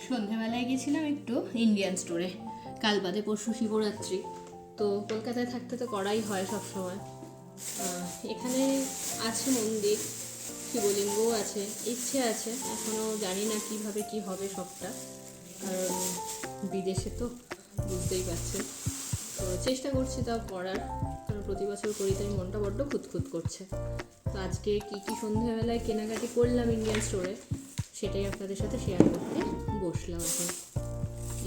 সন্ধেবেলায় গেছিলাম একটু ইন্ডিয়ান স্টোরে, কাল বাদে পরশু শিবরাত্রি, তো কলকাতায় থাকতে তো করাই হয় সব সময়। এখানে আছে মন্দির, শিবলিঙ্গও আছে, ইচ্ছে আছে, এখনও জানি না কিভাবে কি হবে সবটা, কারণ বিদেশে তো বুঝতেই পারছেন। তো চেষ্টা করছি তাও করার, কারণ প্রতি বছর করি তাই মনটা বড্ড খুঁতখুত করছে। তো আজকে কী কী সন্ধেবেলায় কেনাকাটি করলাম ইন্ডিয়ান স্টোরে, সেটাই আপনাদের সাথে শেয়ার করতে বসলাম এখন।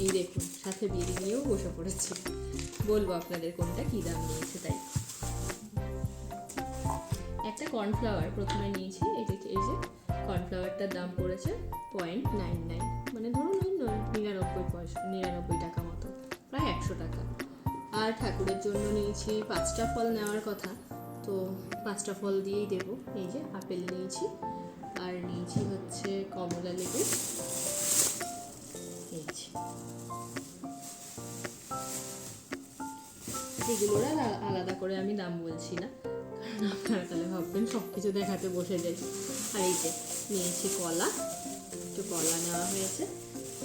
এই দেখুন, সাথে বিড়ি নিয়েও বসে পড়েছি, বলবো আপনাদের কোনটা কী দাম নিয়েছে। তাই একটা কর্নফ্লাওয়ার প্রথমে নিয়েছি, এই যে কর্নফ্লাওয়ারটার দাম পড়েছে 0.99, মানে ধরুন ওই 99 টাকা মতো, প্রায় 100 টাকা। আর ঠাকুরের জন্য নিয়েছি 5টা ফল নেওয়ার কথা, তো 5টা ফল দিয়েই দেবো। এই যে আপেল নিয়েছি, আর নিয়েছি হচ্ছে কমলা লেবু, এগুলোর আলাদা করে আমি দাম বলছি না, কারণ আপনারা তাহলে ভাববেন সব কিছু দেখাতে বসে যাই। আর এই যে নিয়েছি কলা, একটু কলা নেওয়া হয়েছে।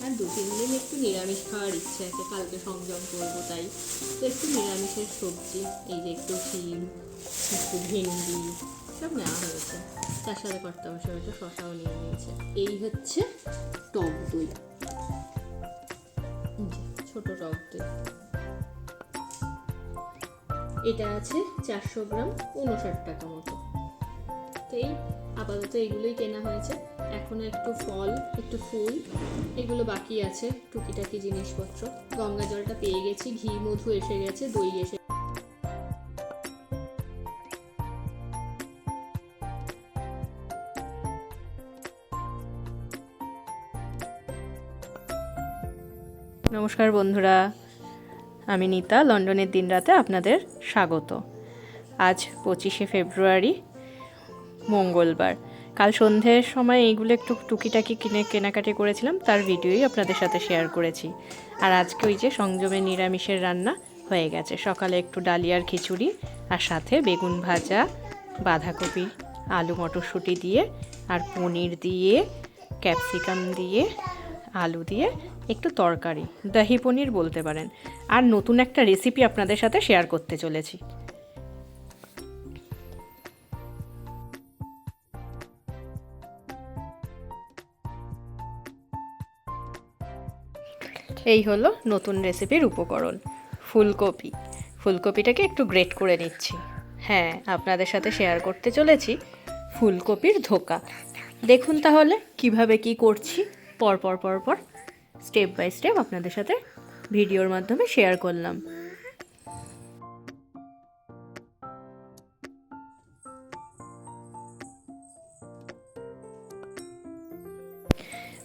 আর 2-3 দিন একটু নিরামিষ খাওয়ার ইচ্ছে আছে, কালকে সংযম করবো, তাই তো একটু নিরামিষের সবজি, এই যে একটু শিম, একটু ভেন্ডি সব নেওয়া হয়েছে। তার সাথে কর্তা মশাই একটু শশাও নিয়ে নিয়েছে। এই হচ্ছে টক দই, ছোট টক দই, এটা আছে 400 গ্রাম, 59 টাকা মতো। তো এই আপাতত এগুলোই কেনা হয়েছে। এখনো একটু ফল, একটু ফুল, এগুলো বাকি আছে, টুকিটাকি জিনিসপত্র। গঙ্গা জলটা পেয়ে গেছি, ঘি মধু এসে গেছে, দই এসে। নমস্কার বন্ধুরা, আমি নিতা, লন্ডনের দিন রাতে আপনাদের স্বাগত। আজ 25শে ফেব্রুয়ারি, মঙ্গলবার। কাল সন্ধ্যের সময় এইগুলো একটু টুকিটাকি কেনাকাটি করেছিলাম, তার ভিডিওই আপনাদের সাথে শেয়ার করেছি। আর আজকে ওই যে সংযমে নিরামিষের রান্না হয়ে গেছে। সকালে একটু ডালিয়ার খিচুড়ি, আর সাথে বেগুন ভাজা, বাঁধাকপি আলু মটরশুঁটি দিয়ে, আর পনির দিয়ে, ক্যাপসিকাম দিয়ে, আলু দিয়ে একটু তরকারি, দহি পনির বলতে পারেন। আর নতুন একটা রেসিপি আপনাদের সাথে শেয়ার করতে চলেছি। এই হলো নতুন রেসিপির উপকরণ, ফুলকপি। ফুলকপিটাকে একটু গ্রেট করে নিচ্ছি। হ্যাঁ, আপনাদের সাথে শেয়ার করতে চলেছি ফুলকপির ধোকা। দেখুন তাহলে কিভাবে কি করছি, পরপর স্টেপ বাই স্টেপ আপনাদের সাথে ভিডিওর মাধ্যমে শেয়ার করলাম।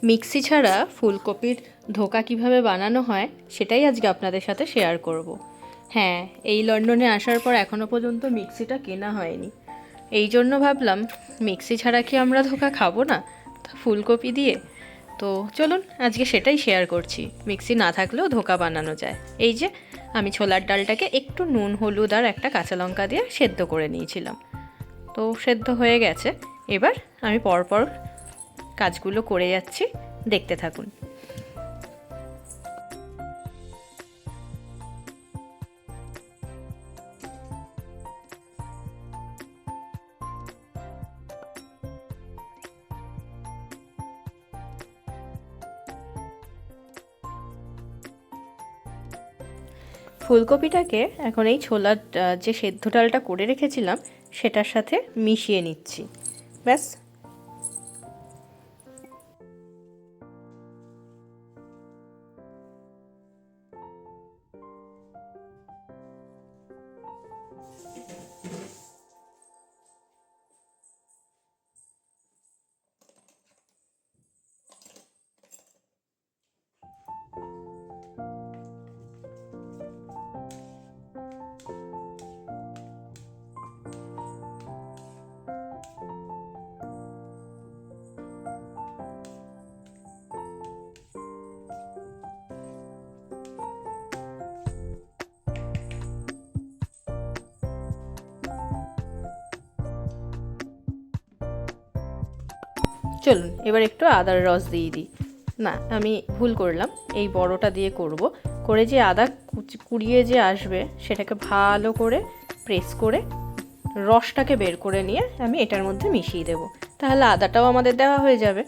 মিক্সি ছাড়া ফুলকপির ধোকা কিভাবে বানানো হয় সেটাই আজকে আপনাদের সাথে শেয়ার করব। হ্যাঁ, এই লন্ডনে আসার পর এখনও পর্যন্ত মিক্সিটা কেনা হয়নি, এই জন্য ভাবলাম মিক্সি ছাড়া কি আমরা ধোকা খাবো না, ফুলকপি দিয়ে। তো চলুন আজকে সেটাই শেয়ার করছি, মিক্সি না থাকলেও ধোকা বানানো যায়। এই যে আমি ছোলার ডালটাকে একটু নুন, হলুদ আর একটা কাঁচা লঙ্কা দিয়ে সেদ্ধ করে নিয়েছিলাম, তো সেদ্ধ হয়ে গেছে। এবার আমি পরপর কাজগুলো করে যাচ্ছি, দেখতে থাকুন। ফুলকপিটাকে এখন এই ছোলার যে সেদ্ধ ডালটা করে রেখেছিলাম সেটার সাথে মিশিয়ে নিচ্ছি, ব্যাস। চলুন এবার একটু আদার রস দিয়ে দিই, না, আমি ভুল করলাম, এই বড়টা দিয়ে করব। করে যে আদা কুড়িয়ে যে আসবে সেটাকে ভালো করে প্রেস করে রসটাকে বের করে নিয়ে আমি এটার মধ্যে মিশিয়ে দেব, তাহলে আদাটাও আমাদের দেওয়া হয়ে যাবে।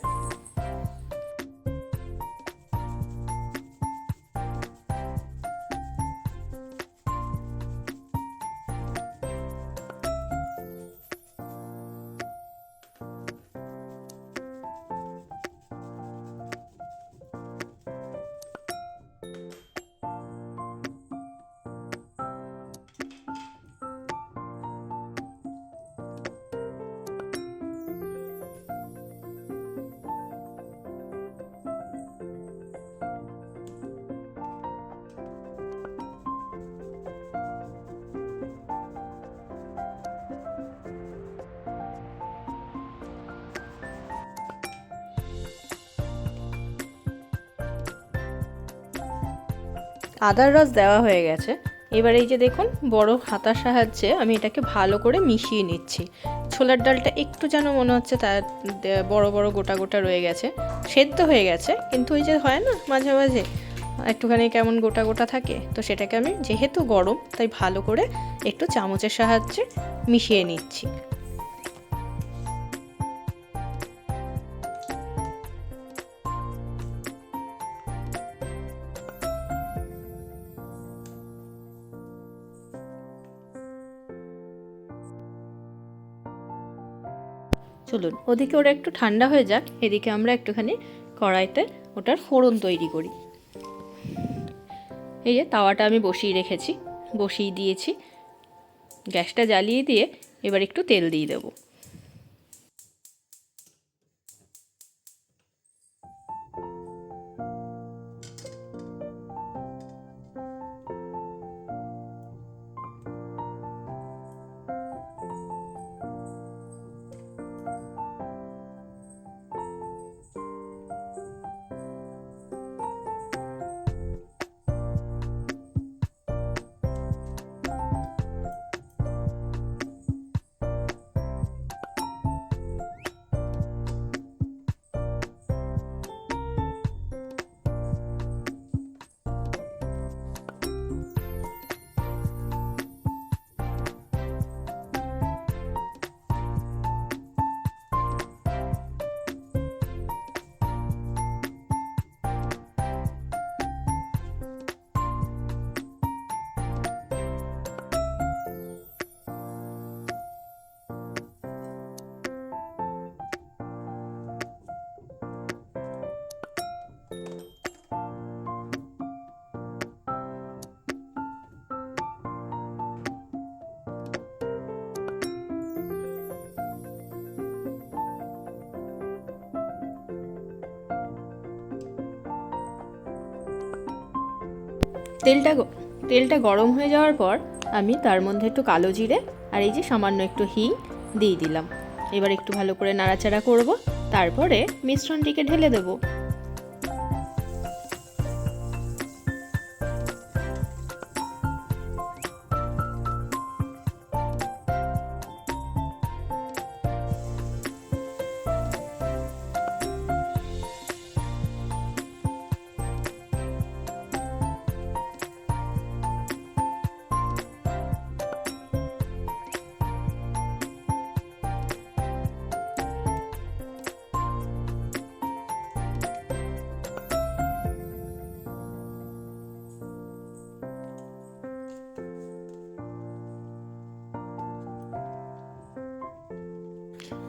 আদার রস দেওয়া হয়ে গেছে। এবার এই যে দেখুন বড় হাতার সাহায্যে আমি এটাকে ভালো করে মিশিয়ে নিচ্ছি। ছোলার ডালটা একটু যেন মনে হচ্ছে তার বড় বড় গোটা গোটা রয়ে গেছে, সেদ্ধ হয়ে গেছে কিন্তু ওই যে হয় না মাঝে মাঝে একটুখানি কেমন গোটা গোটা থাকে, তো সেটাকে আমি যেহেতু গরম তাই ভালো করে একটু চামচের সাহায্যে মিশিয়ে নিচ্ছি। চলুন ওদিকে ওরা একটু ঠান্ডা হয়ে যাক, এদিকে আমরা একটুখানি কড়াইতে ওটার ফোড়ন তৈরি করি। এই যে তাওয়াটা আমি বসিয়ে দিয়েছি, গ্যাসটা জ্বালিয়ে দিয়ে এবার একটু তেল দিয়ে দেবো। তেলটা গরম হয়ে যাওয়ার পর আমি তার মধ্যে একটু কালো জিরে আর এই যে সামান্য একটু হিং দিয়ে দিলাম। এবার একটু ভালো করে নাড়াচাড়া করব, তারপরে মিশ্রণটিকে ঢেলে দেব।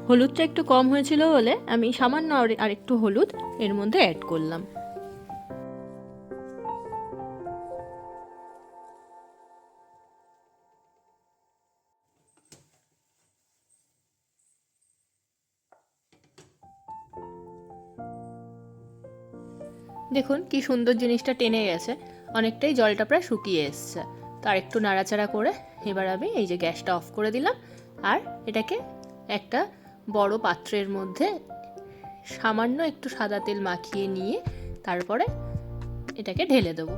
হলুদটা একটু কম হয়েছিল বলে আমি সামান্য আর একটু হলুদ এর মধ্যে অ্যাড করলাম। দেখুন কি সুন্দর জিনিসটা টেনে গেছে, অনেকটাই জলটা প্রায় শুকিয়ে এসছে। তার একটু নাড়াচাড়া করে এবার আমি এই যে গ্যাসটা অফ করে দিলাম, আর এটাকে একটা বড় পাত্রের মধ্যে সামান্য একটু সাদা তেল মাখিয়ে নিয়ে তারপরে এটাকে ঢেলে দেবো।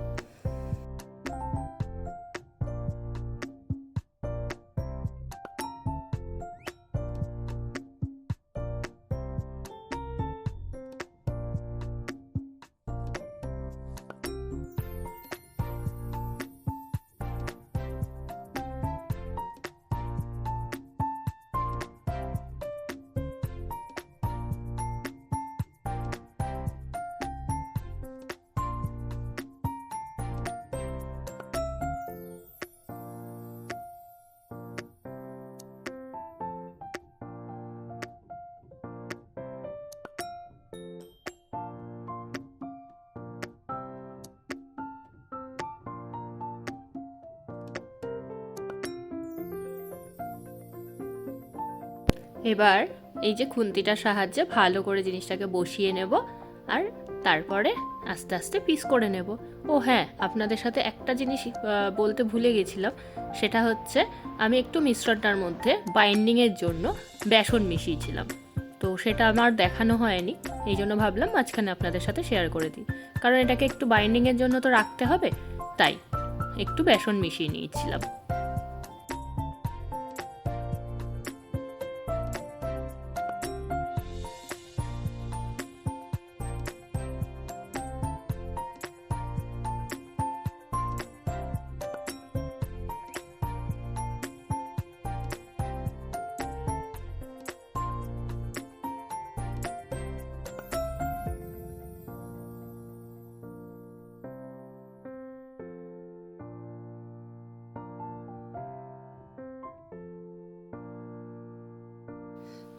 এবার এই যে খুন্তিটার সাহায্যে ভালো করে জিনিসটাকে বসিয়ে নেব, আর তারপরে আস্তে আস্তে পিস করে নেব। ও হ্যাঁ, আপনাদের সাথে একটা জিনিস বলতে ভুলে গেছিলাম, সেটা হচ্ছে আমি একটু মিশ্রণটার মধ্যে বাইন্ডিংয়ের জন্য বেসন মিশিয়েছিলাম। তো সেটা আমার দেখানো হয়নি, এই জন্য ভাবলাম মাঝখানে আপনাদের সাথে শেয়ার করে দিই, কারণ এটাকে একটু বাইন্ডিংয়ের জন্য তো রাখতে হবে, তাই একটু বেসন মিশিয়ে নিয়েছিলাম।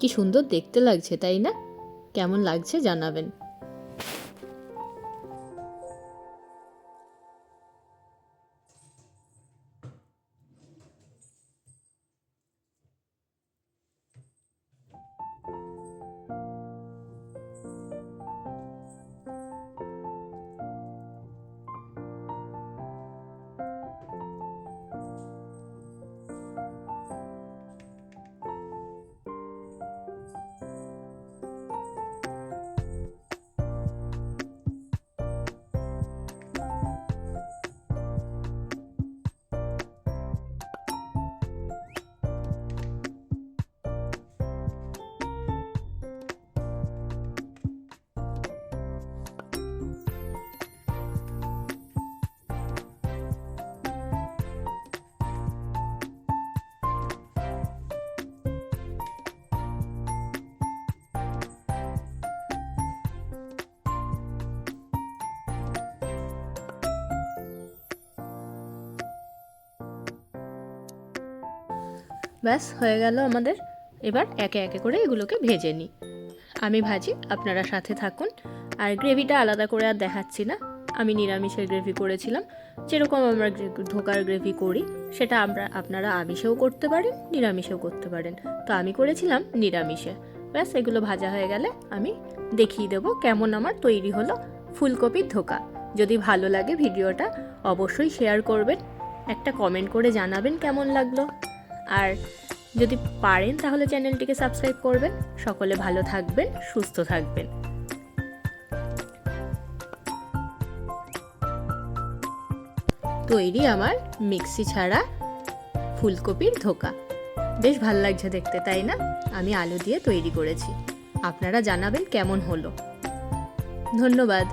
কি সুন্দর দেখতে লাগছে, তাই না? কেমন লাগছে জানাবেন। ব্যাস হয়ে গেল আমাদের। এবার একে একে করে এগুলোকে ভেজে নিই। আমি ভাজি, আপনারা সাথে থাকুন। আর গ্রেভিটা আলাদা করে আর দেখাচ্ছি না, আমি নিরামিষের গ্রেভি করেছিলাম। যেরকম আমরা ধোকার গ্রেভি করি সেটা আপনারা আমিষেও করতে পারেন, নিরামিষেও করতে পারেন। তো আমি করেছিলাম নিরামিষে। ব্যাস এগুলো ভাজা হয়ে গেলে আমি দেখিয়ে দেবো কেমন আমার তৈরি হলো ফুলকপির ধোকা। যদি ভালো লাগে ভিডিওটা অবশ্যই শেয়ার করবেন, একটা কমেন্ট করে জানাবেন কেমন লাগলো। আর যদি পারেন তাহলে চ্যানেলটিকে সাবস্ক্রাইব করবেন। সকলে ভালো থাকবেন, সুস্থ থাকবেন। তৈরি আমার মিক্সি ছাড়া ফুলকপির ধোকা। বেশ ভালো লাগছে দেখতে, তাই না? আমি আলু দিয়ে তৈরি করেছি। আপনারা জানাবেন কেমন হলো। ধন্যবাদ।